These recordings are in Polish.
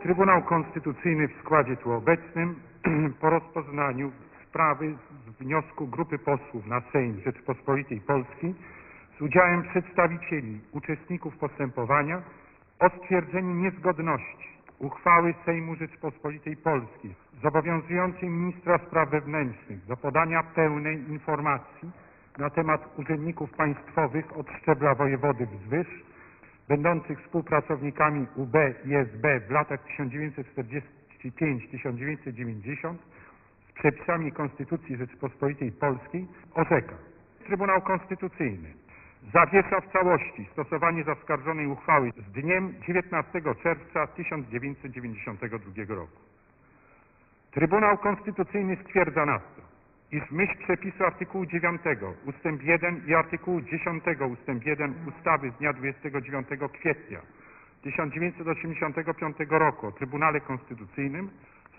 Trybunał Konstytucyjny w składzie tu obecnym po rozpoznaniu sprawy z wniosku grupy posłów na Sejm Rzeczypospolitej Polskiej z udziałem przedstawicieli uczestników postępowania o stwierdzeniu niezgodności uchwały Sejmu Rzeczypospolitej Polskiej zobowiązującej ministra spraw wewnętrznych do podania pełnej informacji na temat urzędników państwowych od szczebla wojewody wzwyż, będących współpracownikami UB i SB w latach 1945-1990 z przepisami Konstytucji Rzeczypospolitej Polskiej orzeka: Trybunał Konstytucyjny zawiesza w całości stosowanie zaskarżonej uchwały z dniem 19 czerwca 1992 roku. Trybunał Konstytucyjny stwierdza nadto, iż w myśl przepisu artykułu 9 ustęp 1 i artykułu 10 ustęp 1 ustawy z dnia 29 kwietnia 1985 roku o Trybunale Konstytucyjnym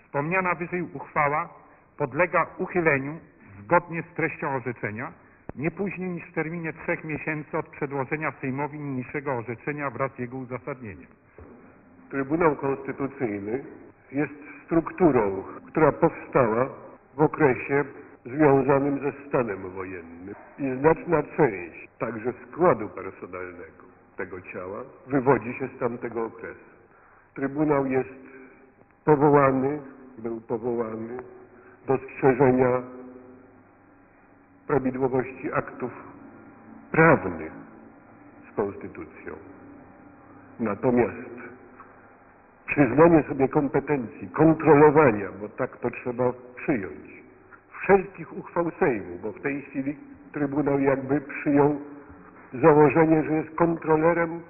wspomniana wyżej uchwała podlega uchyleniu zgodnie z treścią orzeczenia nie później niż w terminie 3 miesięcy od przedłożenia Sejmowi niniejszego orzeczenia wraz z jego uzasadnieniem. Trybunał Konstytucyjny jest strukturą, która powstała w okresie związanym ze stanem wojennym i znaczna część także składu personalnego tego ciała wywodzi się z tamtego okresu. Trybunał był powołany do strzeżenia prawidłowości aktów prawnych z Konstytucją. Natomiast przyznanie sobie kompetencji kontrolowania, bo tak to trzeba przyjąć, wszelkich uchwał Sejmu, bo w tej chwili Trybunał jakby przyjął założenie, że jest kontrolerem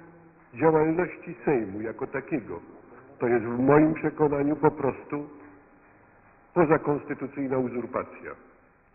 działalności Sejmu jako takiego. To jest w moim przekonaniu po prostu pozakonstytucyjna uzurpacja.